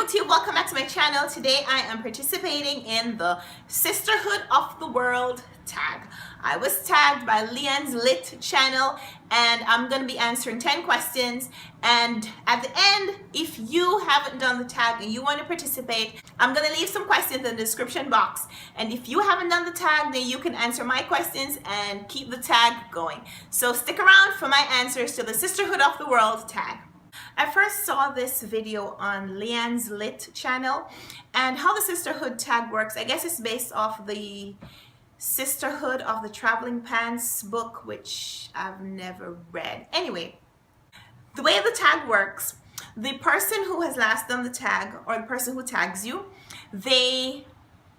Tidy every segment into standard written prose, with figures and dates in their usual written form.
YouTube, welcome back to my channel. Today I am participating in the Sisterhood of the World tag. I was tagged by Leanne's Lit channel and I'm going to be answering 10 questions, and at the end, if you haven't done the tag and you want to participate, I'm going to leave some questions in the description box, and if you haven't done the tag, then you can answer my questions and keep the tag going. So stick around for my answers to the Sisterhood of the World tag. I first saw this video on Leanne's Lit channel, and how the Sisterhood tag works, I guess it's based off the Sisterhood of the Traveling Pants book, which I've never read. Anyway, the way the tag works, the person who has last done the tag, or the person who tags you, they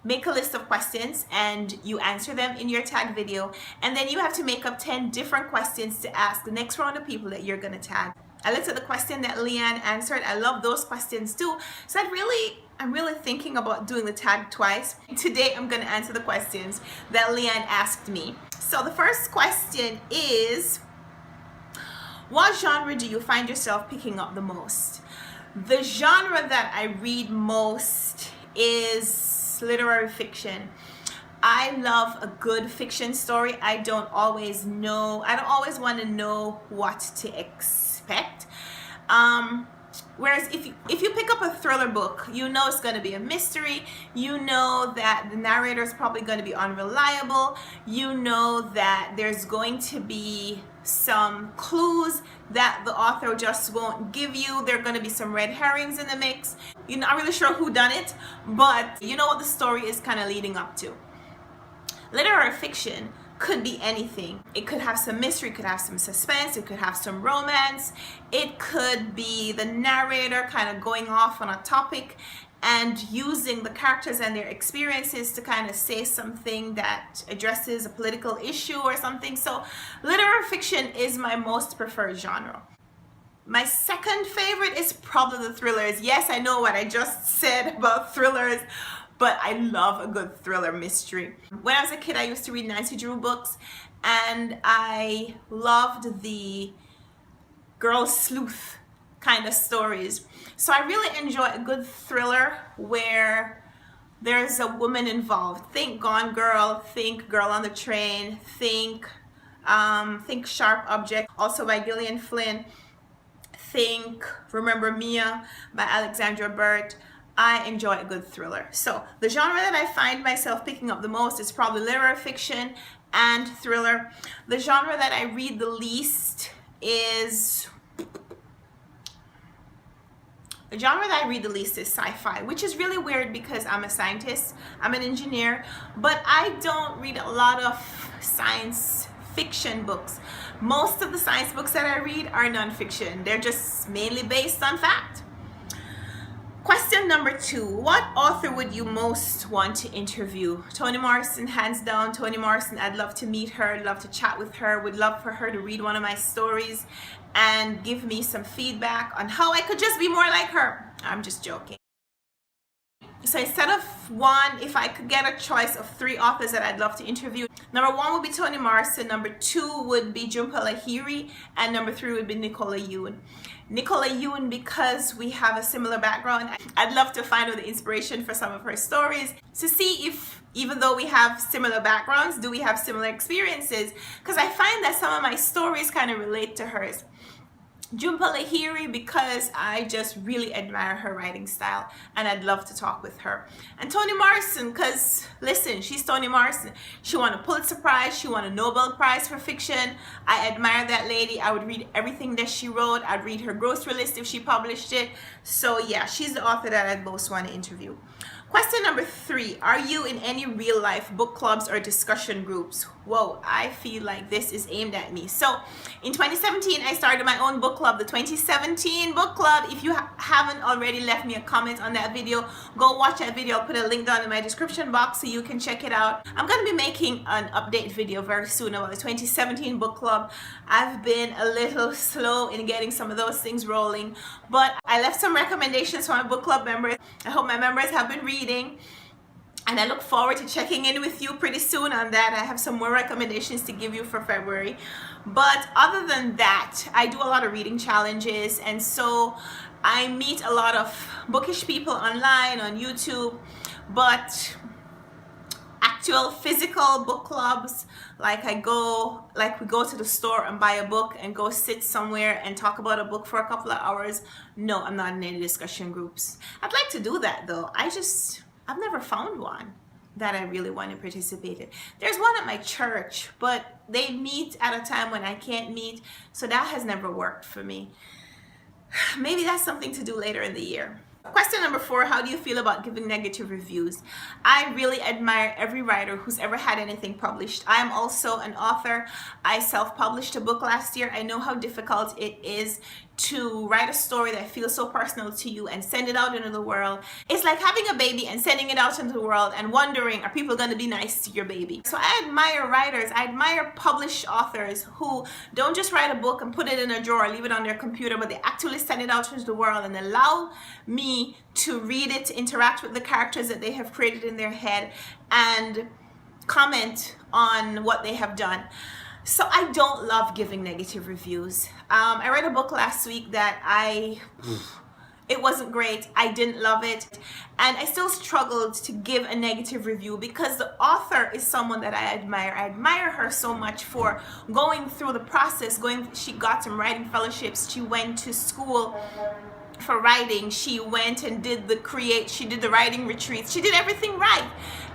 make a list of questions and you answer them in your tag video, and then you have to make up 10 different questions to ask the next round of people that you're going to tag. I looked at the question that Leanne answered. I love those questions too. So I'm really thinking about doing the tag twice. Today I'm going to answer the questions that Leanne asked me. So the first question is, what genre do you find yourself picking up the most? The genre that I read most is literary fiction. I love a good fiction story. I don't always want to know what to expect. Whereas if you pick up a thriller book, you know it's going to be a mystery. You know that the narrator is probably going to be unreliable. You know that there's going to be some clues that the author just won't give you. There are going to be some red herrings in the mix. You're not really sure who done it, but you know what the story is kind of leading up to. Literary fiction could be anything. It could have some mystery, it could have some suspense, it could have some romance. It could be the narrator kind of going off on a topic and using the characters and their experiences to kind of say something that addresses a political issue or something. So literary fiction is my most preferred genre. My second favorite is probably the thrillers. Yes, I know what I just said about thrillers, but I love a good thriller mystery. When I was a kid, I used to read Nancy Drew books, and I loved the girl sleuth kind of stories. So I really enjoy a good thriller where there's a woman involved. Think Gone Girl, think Girl on the Train, think Sharp Object, also by Gillian Flynn. Think Remember Mia by Alexandra Burt. I enjoy a good thriller. So the genre that I find myself picking up the most is probably literary fiction and thriller. The genre that I read the least is sci-fi, which is really weird because I'm a scientist, I'm an engineer, but I don't read a lot of science fiction books. Most of the science books that I read are nonfiction. They're just mainly based on fact. Question number 2, what author would you most want to interview? Toni Morrison, hands down. Toni Morrison, I'd love to meet her, love to chat with her, would love for her to read one of my stories and give me some feedback on how I could just be more like her. I'm just joking. So instead of one, if I could get a choice of 3 authors that I'd love to interview, number 1 would be Toni Morrison, number 2 would be Jhumpa Lahiri, and number 3 would be Nicola Ewan. Nicola Ewan, because we have a similar background, I'd love to find out the inspiration for some of her stories to see if, even though we have similar backgrounds, do we have similar experiences? Because I find that some of my stories kind of relate to hers. Jhumpa Lahiri, because I just really admire her writing style and I'd love to talk with her. And Toni Morrison, because listen, she's Toni Morrison. She won a Pulitzer Prize, she won a Nobel Prize for fiction. I admire that lady. I would read everything that she wrote. I'd read her grocery list if she published it. So yeah, she's the author that I'd most want to interview. Question number 3, are you in any real life book clubs or discussion groups? Whoa, I feel like this is aimed at me. So in 2017, I started my own book club, the 2017 book club. If you haven't already left me a comment on that video, go watch that video. I'll put a link down in my description box so you can check it out. I'm going to be making an update video very soon about the 2017 book club. I've been a little slow in getting some of those things rolling, but I left some recommendations for my book club members. I hope my members have been reading, and I look forward to checking in with you pretty soon on that. I have some more recommendations to give you for February. But other than that, I do a lot of reading challenges, and so I meet a lot of bookish people online on YouTube, but actual physical book clubs, like we go to the store and buy a book and go sit somewhere and talk about a book for a couple of hours. No, I'm not in any discussion groups. I'd like to do that though. I've never found one that I really want to participate in. There's one at my church, but they meet at a time when I can't meet, so that has never worked for me. Maybe that's something to do later in the year. Question number 4, how do you feel about giving negative reviews? I really admire every writer who's ever had anything published. I am also an author. I self-published a book last year. I know how difficult it is to write a story that feels so personal to you and send it out into the world. It's like having a baby and sending it out into the world and wondering, are people going to be nice to your baby? So I admire writers, I admire published authors who don't just write a book and put it in a drawer, leave it on their computer, but they actually send it out into the world and allow me to read it, to interact with the characters that they have created in their head, and comment on what they have done. So I don't love giving negative reviews. I read a book last week that it wasn't great. I didn't love it. And I still struggled to give a negative review because the author is someone that I admire. I admire her so much for going through the process. She got some writing fellowships. She went to school for writing. She went and she did the writing retreats. She did everything right.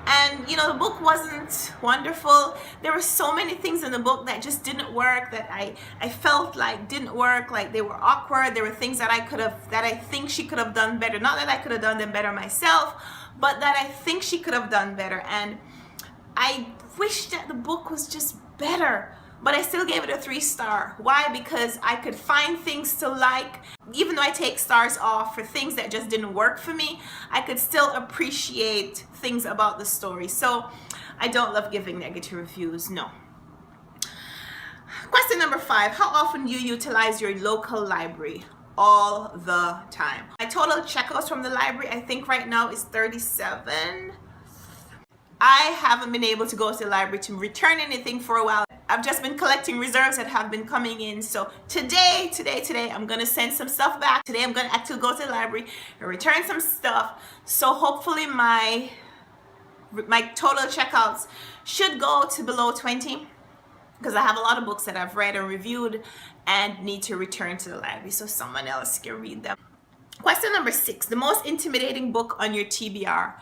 And you know, the book wasn't wonderful. There were so many things in the book that just didn't work, that I felt like didn't work, like they were awkward. There were things that I think she could have done better. Not that I could have done them better myself, but that I think she could have done better. And I wish that the book was just better. But I still gave it a 3-star. Why? Because I could find things to like. Even though I take stars off for things that just didn't work for me, I could still appreciate things about the story. So I don't love giving negative reviews, no. Question number 5, how often do you utilize your local library? All the time. My total checkouts from the library, I think right now is 37. I haven't been able to go to the library to return anything for a while. I've just been collecting reserves that have been coming in. So today, I'm going to send some stuff back. Today, I'm going to actually go to the library and return some stuff. So hopefully my total checkouts should go to below 20, because I have a lot of books that I've read and reviewed and need to return to the library so someone else can read them. Question number 6, the most intimidating book on your TBR.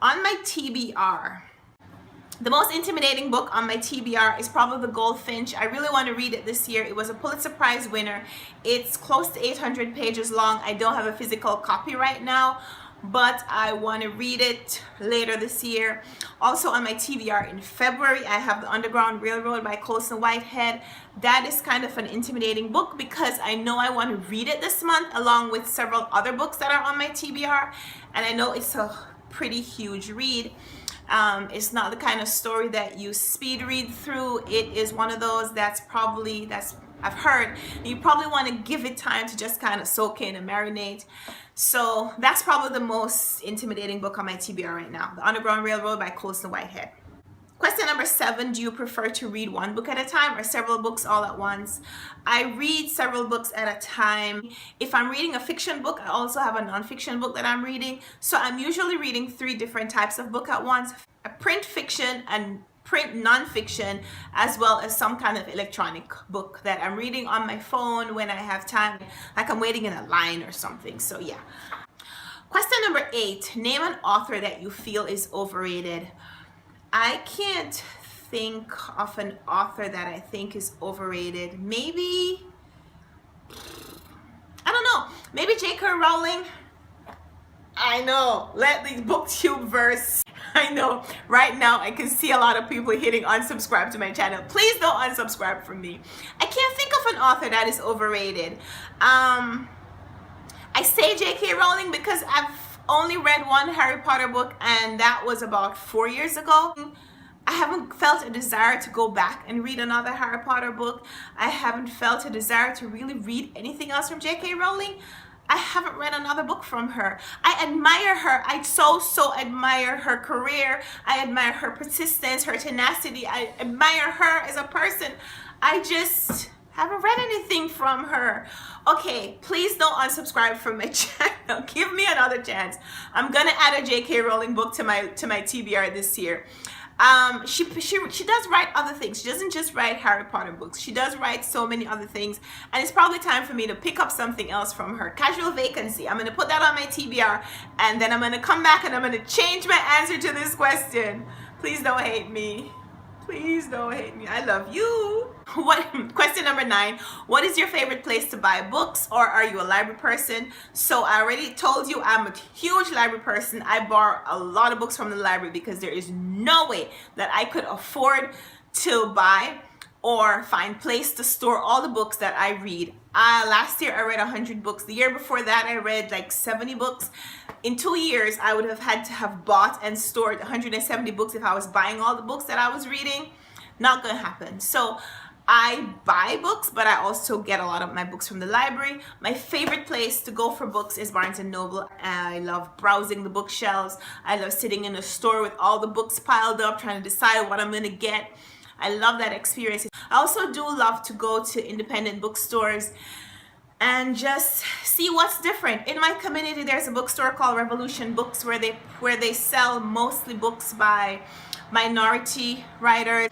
On my TBR, the most intimidating book on my TBR is probably The Goldfinch. I really want to read it this year. It was a Pulitzer Prize winner. It's close to 800 pages long. I don't have a physical copy right now, but I want to read it later this year. Also on my TBR in February, I have The Underground Railroad by Colson Whitehead. That is kind of an intimidating book because I know I want to read it this month along with several other books that are on my TBR, and I know it's a pretty huge read. It's not the kind of story that you speed read through. It is one of those I've heard you probably want to give it time to just kind of soak in and marinate. So that's probably the most intimidating book on my TBR right now, The Underground Railroad by Colson Whitehead. Question number 7, do you prefer to read one book at a time or several books all at once? I read several books at a time. If I'm reading a fiction book, I also have a nonfiction book that I'm reading. So I'm usually reading 3 different types of book at once: a print fiction and print nonfiction, as well as some kind of electronic book that I'm reading on my phone when I have time, like I'm waiting in a line or something. So yeah. Question number 8, name an author that you feel is overrated. I can't think of an author that I think is overrated. Maybe, I don't know, maybe J.K. Rowling. I know, let the BookTubers. I know, right now I can see a lot of people hitting unsubscribe to my channel. Please don't unsubscribe from me. I can't think of an author that is overrated. I say J.K. Rowling because I've only read one Harry Potter book, and that was about 4 years ago. I haven't felt a desire to go back and read another Harry Potter book. I haven't felt a desire to really read anything else from J.K. Rowling. I haven't read another book from her. I admire her. I so admire her career. I admire her persistence, her tenacity. I admire her as a person. I just haven't read anything from her. Okay, please don't unsubscribe from my channel. Give me another chance. I'm gonna add a J.K. Rowling book to my TBR this year. She does write other things. She doesn't just write Harry Potter books. She does write so many other things, and it's probably time for me to pick up something else from her. Casual Vacancy. I'm gonna put that on my TBR, and then I'm gonna come back and I'm gonna change my answer to this question. Please don't hate me. Please don't hate me. I love you. Question number 9. What is your favorite place to buy books, or are you a library person? So I already told you I'm a huge library person. I borrow a lot of books from the library because there is no way that I could afford to buy or find place to store all the books that I read. Last year I read 100 books. The year before that I read like 70 books. In 2 years I would have had to have bought and stored 170 books if I was buying all the books that I was reading. Not gonna happen. So I buy books, but I also get a lot of my books from the library. My favorite place to go for books is Barnes & Noble. I love browsing the bookshelves. I love sitting in a store with all the books piled up, trying to decide what I'm gonna get. I love that experience. I also do love to go to independent bookstores and just see what's different. In my community, there's a bookstore called Revolution Books where they sell mostly books by minority writers,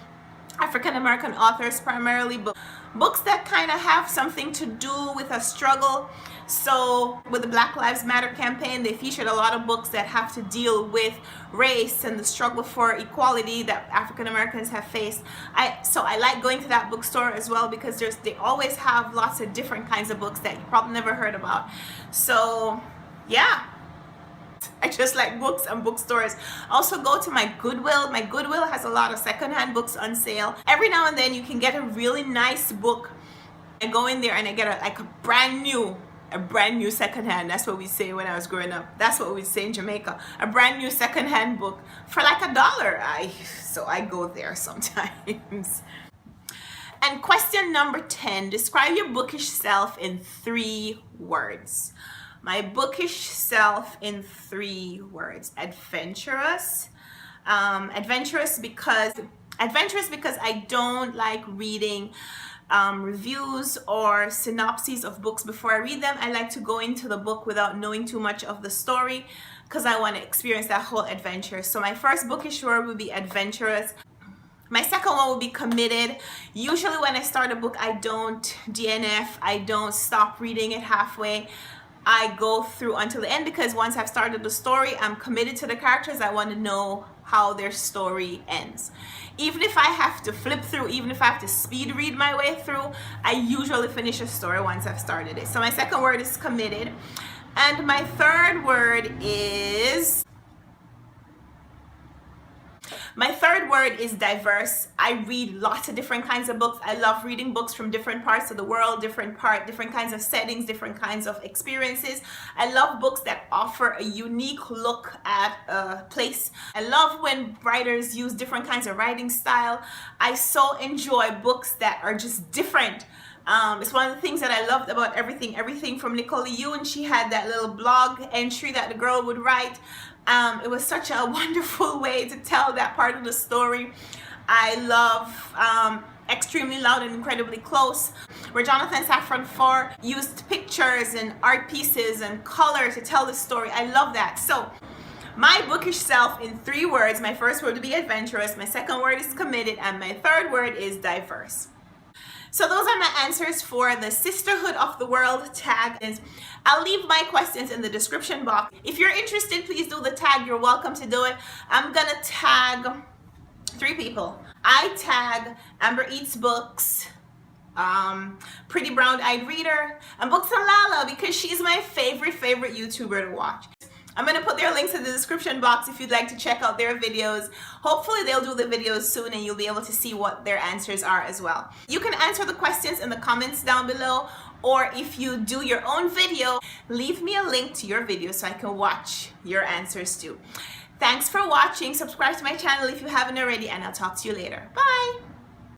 African American authors primarily, but books that kind of have something to do with a struggle. So with the Black Lives Matter campaign, they featured a lot of books that have to deal with race and the struggle for equality that African Americans have faced. So I like going to that bookstore as well because they always have lots of different kinds of books that you probably never heard about. So yeah, I just like books and bookstores. I also go to my Goodwill. My Goodwill has a lot of secondhand books on sale. Every now and then you can get a really nice book. I go in there and I get a brand new secondhand. That's what we say when I was growing up. That's what we say in Jamaica. A brand new secondhand book for like $1. So I go there sometimes. And question number 10, describe your bookish self in 3 words. My bookish self in 3 words. Adventurous. Adventurous because I don't like reading reviews or synopses of books before I read them. I like to go into the book without knowing too much of the story because I want to experience that whole adventure. So my first bookish word would be adventurous. My second one would be committed. Usually when I start a book, I don't DNF. I don't stop reading it halfway. I go through until the end because once I've started the story, I'm committed to the characters. I want to know how their story ends. Even if I have to flip through, even if I have to speed read my way through, I usually finish a story once I've started it. So my second word is committed. And my third word is diverse. I read lots of different kinds of books. I love reading books from different parts of the world, different kinds of settings, different kinds of experiences. I love books that offer a unique look at a place. I love when writers use different kinds of writing style. I so enjoy books that are just different. It's one of the things that I loved about everything from Nicole Yoon. She had that little blog entry that the girl would write. It was such a wonderful way to tell that part of the story. I love Extremely Loud and Incredibly Close, where Jonathan Safran Foer used pictures and art pieces and color to tell the story. I love that. So my bookish self in 3 words, my first word would be adventurous, my second word is committed, and my third word is diverse. So those are my answers for the Sisterhood of the World tag. I'll leave my questions in the description box. If you're interested, please do the tag. You're welcome to do it. I'm gonna tag 3 people. I tag Amber Eats Books, Pretty Brown Eyed Reader, and Books and Lala because she's my favorite YouTuber to watch. I'm going to put their links in the description box if you'd like to check out their videos. Hopefully they'll do the videos soon and you'll be able to see what their answers are as well. You can answer the questions in the comments down below, or if you do your own video, leave me a link to your video so I can watch your answers too. Thanks for watching. Subscribe to my channel if you haven't already, and I'll talk to you later. Bye!